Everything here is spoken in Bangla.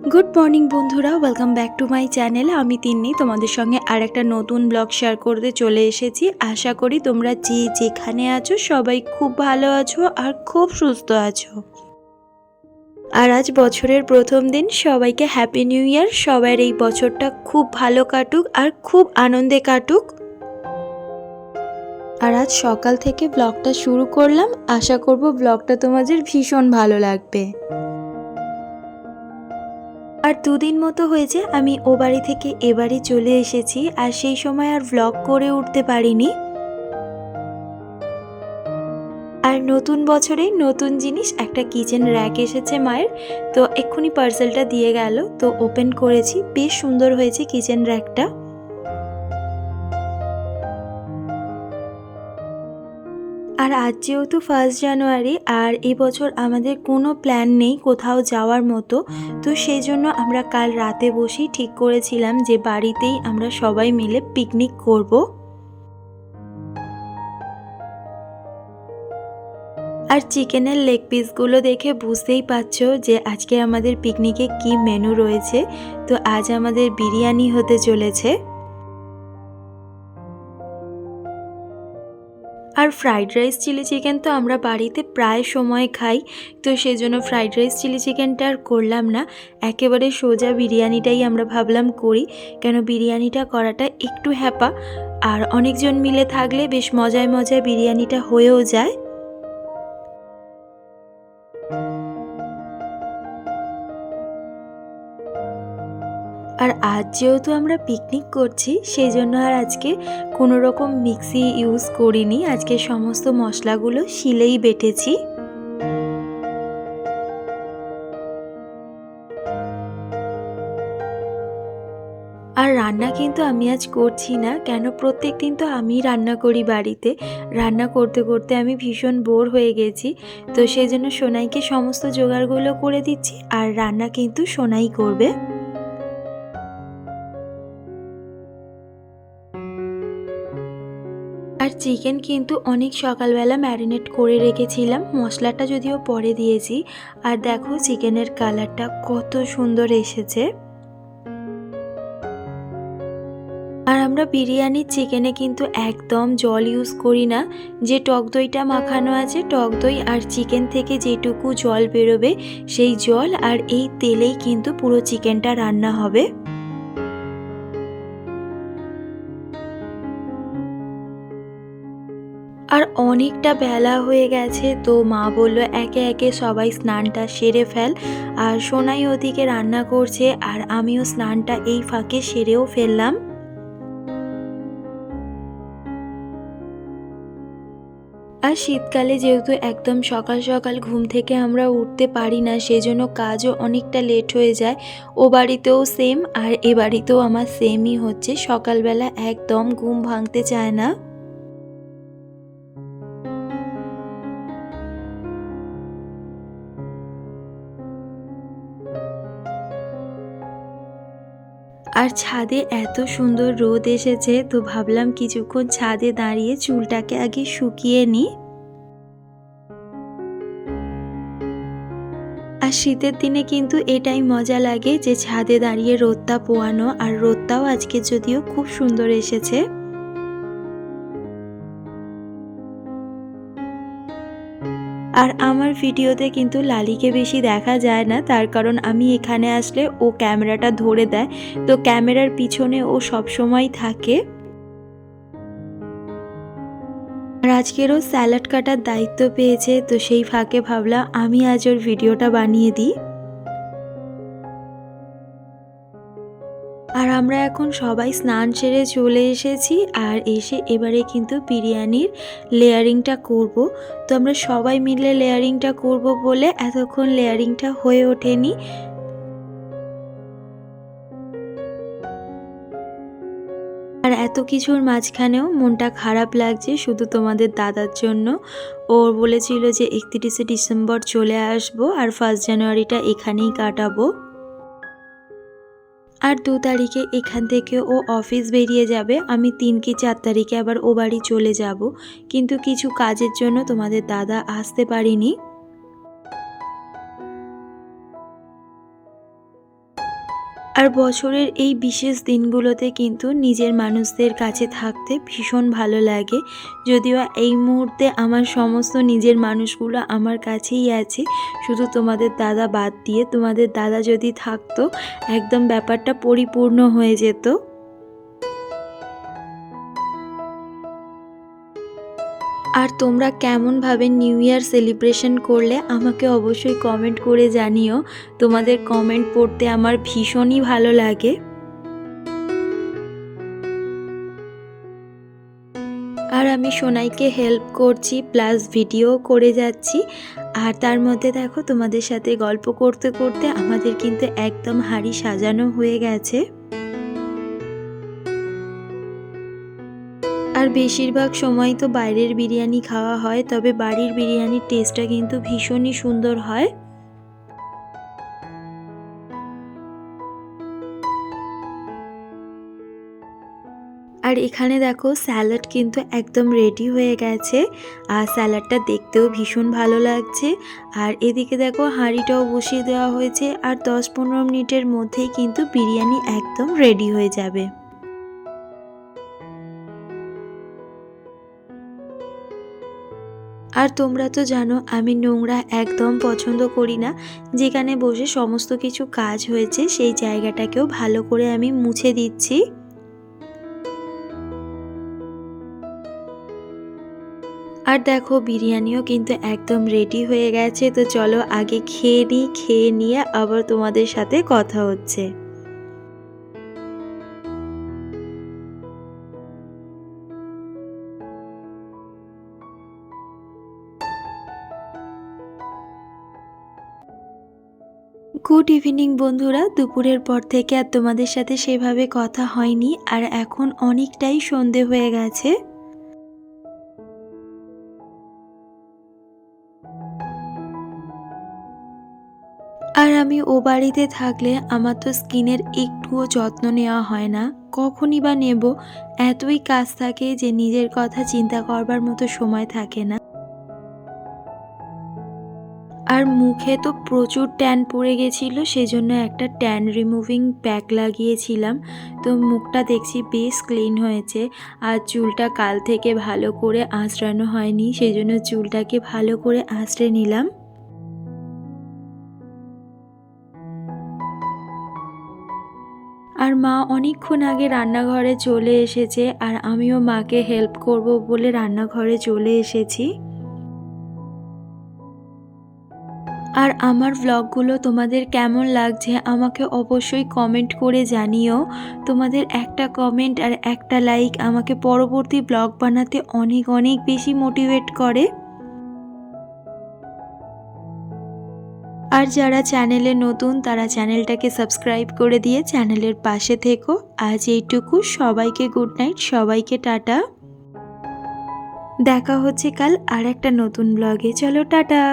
গুড মর্নিং বন্ধুরা, welcome back to my channel. আমি তিন্নি তোমাদের সঙ্গে আর একটা নতুন ব্লগ শেয়ার করতে চলে এসেছি। আশা করি তোমরা যে যেখানে আছো সবাই খুব ভালো আছো আর খুব সুস্থ আছো। আর আজ বছরের প্রথম দিন, সবাইকে হ্যাপি নিউ ইয়ার। সবার এই বছরটা খুব ভালো কাটুক আর খুব আনন্দে কাটুক। আর আজ সকাল থেকে ব্লগটা শুরু করলাম, আশা করব ব্লগটা তোমাদের ভীষণ ভালো লাগবে। আর দুদিন মতো হয়েছে আমি ও বাড়ি থেকে এ বাড়ি চলে এসেছি, আর সেই সময় আর ভ্লগ করে উঠতে পারিনি। আর নতুন বছরে নতুন জিনিস, একটা কিচেন র্যাক এসেছে মায়ের, তো এক্ষুনি পার্সেলটা দিয়ে গেল, তো ওপেন করেছি। বেশ সুন্দর হয়েছে কিচেন র্যাকটা। আর আজ যেহেতু 1 জানুয়ারি, আর এই বছর আমাদের কোনো প্ল্যান নেই কোথাও যাওয়ার মতো, তো সেই জন্য আমরা কাল রাতে বসেই ঠিক করেছিলাম যে বাড়িতেই আমরা সবাই মিলে পিকনিক করব। আর চিকেনের লেগ পিসগুলো দেখে বুঝতেই পারছো যে আজকে আমাদের পিকনিকে কি মেনু রয়েছে। তো আজ আমাদের বিরিয়ানি হতে চলেছে। আর ফ্রাইড রাইস চিলি চিকেন তো আমরা বাড়িতে প্রায় সময় খাই, তো সেজন্য ফ্রাইড রাইস চিলি চিকেনটা আর করলাম না, একেবারে সোজা বিরিয়ানিটাই আমরা ভাবলাম করি। কেন বিরিয়ানিটা করাটা একটু হ্যাপা, আর অনেকজন মিলে থাকলে বেশ মজায় মজায় বিরিয়ানিটা হয়েও যায়। আর আজ যেহেতু আমরা পিকনিক করছি, সেই জন্য আর আজকে কোনো রকম মিক্সি ইউজ করিনি, আজকে সমস্ত মশলাগুলো শিলেই বেটেছি। আর রান্না কিন্তু আমি আজ করছি না, কেন প্রত্যেক দিন তো আমি রান্না করি বাড়িতে। রান্না করতে করতে আমি ভীষণ বোর হয়ে গেছি, তো সেই জন্য সোনাইকে সমস্ত জোগাড়গুলো করে দিচ্ছি, আর রান্না কিন্তু সোনাই করবে। আর চিকেন কিন্তু অনেক সকালবেলা ম্যারিনেট করে রেখেছিলাম, মশলাটা যদিও পরে দিয়েছি। আর দেখো চিকেনের কালারটা কত সুন্দর এসেছে। আর আমরা বিরিয়ানির চিকেনে কিন্তু একদম জল ইউজ করি না, যে টক দইটা মাখানো আছে, টক দই আর চিকেন থেকে যেটুকু জল বেরোবে সেই জল আর এই তেলেই কিন্তু পুরো চিকেনটা রান্না হবে। আর অনেকটা বেলা হয়ে গেছে, তো মা বলল একে একে সবাই স্নানটা সেরে ফেল। আর সোনাই ওদিকে রান্না করছে, আর আমিও স্নানটা এই ফাঁকে সেরেও ফেললাম। আর শীতকালে যেহেতু একদম সকাল সকাল ঘুম থেকে আমরা উঠতে পারি না, সেজন্য কাজও অনেকটা লেট হয়ে যায়। ও বাড়িতেও সেম, আর এ বাড়িতেও আমার সেমই হচ্ছে, সকালবেলা একদম ঘুম ভাঙতে চায় না। আর ছাদে এত সুন্দর রোদ এসেছে, তো ভাবলাম কিছুক্ষণ ছাদে দাঁড়িয়ে চুলটাকে আগে শুকিয়ে নিই। আর শীতের দিনে কিন্তু এটাই মজা লাগে যে ছাদে দাঁড়িয়ে রোদটা পোয়ানো, আর রোদটাও আজকে যদিও খুব সুন্দর এসেছে। আর আমার ভিডিওতে কিন্তু লালিকে বেশি দেখা যায় না, তার কারণ আমি এখানে আসলে ও ক্যামেরাটা ধরে দেয়, তো ক্যামেরার পিছনে ও সবসময় থাকে। আর আজকেরও স্যালাড কাটার দায়িত্ব পেয়েছে, তো সেই ফাঁকে ভাবলাম আমি আজ ওর ভিডিওটা বানিয়ে দিই। আর আমরা এখন সবাই স্নান সেরে চলে এসেছি, আর এসে এবারে কিন্তু বিরিয়ানির লেয়ারিংটা করব। তো আমরা সবাই মিলে লেয়ারিংটা করব বলে এতক্ষণ লেয়ারিংটা হয়ে ওঠেনি। আর এত কিছুর মাঝখানেও মনটা খারাপ লাগছে শুধু তোমাদের দাদার জন্য। ও বলেছিল যে 31শে ডিসেম্বর চলে আসবো, আর 1 জানুয়ারিটা এখানেই কাটাবো। আর 2 তারিখে এখান থেকে ও অফিস বেরিয়ে যাবে, আমি 3 কি 4 তারিখে আবার ও বাড়ি চলে যাব, কিন্তু কিছু কাজের জন্য তোমাদের দাদা আসতে পারেনি। আর বছরের এই বিশেষ দিনগুলোতে কিন্তু নিজের মানুষদের কাছে থাকতে ভীষণ ভালো লাগে। যদিও এই মুহূর্তে আমার সমস্ত নিজের মানুষগুলো আমার কাছেই আছে, শুধু তোমাদের দাদা বাদ দিয়ে। তোমাদের দাদা যদি থাকতো একদম ব্যাপারটা পরিপূর্ণ হয়ে যেত। আর তোমরা কেমনভাবে নিউ ইয়ার সেলিব্রেশন করলে আমাকে অবশ্যই কমেন্ট করে জানিও। তোমাদের কমেন্ট পড়তে আমার ভীষণই ভালো লাগে। আর আমি সোনাইকে হেল্প করছি, প্লাস ভিডিও করে যাচ্ছি। আর তার মধ্যে দেখো তোমাদের সাথে গল্প করতে করতে আমাদের কিন্তু একদম হাঁড়ি সাজানো হয়ে গেছে। আর বেশিরভাগ সময় তো বাইরের বিরিয়ানি খাওয়া হয়, তবে বাড়ির বিরিয়ানির টেস্টটা কিন্তু ভীষণই সুন্দর হয়। আর এখানে দেখো স্যালাড কিন্তু একদম রেডি হয়ে গেছে, আর স্যালাডটা দেখতেও ভীষণ ভালো লাগছে। আর এদিকে দেখো হাঁড়িটাও বসিয়ে দেওয়া হয়েছে, আর 10-15 মিনিটের মধ্যেই কিন্তু বিরিয়ানি একদম রেডি হয়ে যাবে। আর তোমরা তো জানো আমি নোংরা একদম পছন্দ করি না। যেখানে বসে সমস্ত কিছু কাজ হয়েছে সেই জায়গাটাকেও ভালো করে আমি মুছে দিচ্ছি। আর দেখো বিরিয়ানিও কিন্তু একদম রেডি হয়ে গেছে। তো চলো আগে খেয়ে নিই, খেয়ে নিয়ে আবার তোমাদের সাথে কথা হচ্ছে। গুড ইভিনিং বন্ধুরা। দুপুরের পর থেকে আর তোমাদের সাথে সেভাবে কথা হয়নি, আর এখন অনেকটাই সন্ধে হয়ে গেছে। আর আমি ও বাড়িতে থাকলে আমার তো স্কিনের একটুও যত্ন নেওয়া হয় না। কখনই বা নেব, এতই কাজ থাকে যে নিজের কথা চিন্তা করবার মতো সময় থাকে না। আর মুখে তো প্রচুর ট্যান পড়ে গেছিল, সেজন্য একটা ট্যান রিমুভিং প্যাক লাগিয়েছিলাম। তো মুখটা দেখছি বেশ ক্লিন হয়েছে। আর চুলটা কাল থেকে ভালো করে আঁচড়ানো হয়নি, সেজন্য চুলটাকে ভালো করে আঁচড়ে নিলাম। আর মা অনেকক্ষণ আগে রান্নাঘরে চলে এসেছে, আর আমিও মাকে হেল্প করব বলে রান্নাঘরে চলে এসেছি। আর আমার ভ্লগগুলো তোমাদের কেমন লাগছে আমাকে অবশ্যই কমেন্ট করে জানিও। তোমাদের একটা কমেন্ট আর একটা লাইক আমাকে পরবর্তী ব্লগ বানাতে অনেক অনেক বেশি মোটিভেট করে। আর যারা চ্যানেলে নতুন তারা চ্যানেলটাকে সাবস্ক্রাইব করে দিয়ে চ্যানেলের পাশে থেকো। আজ এইটুকু, সবাইকে গুড নাইট, সবাইকে টাটা। দেখা হচ্ছে কাল আর একটা নতুন ব্লগে। চলো টাটা।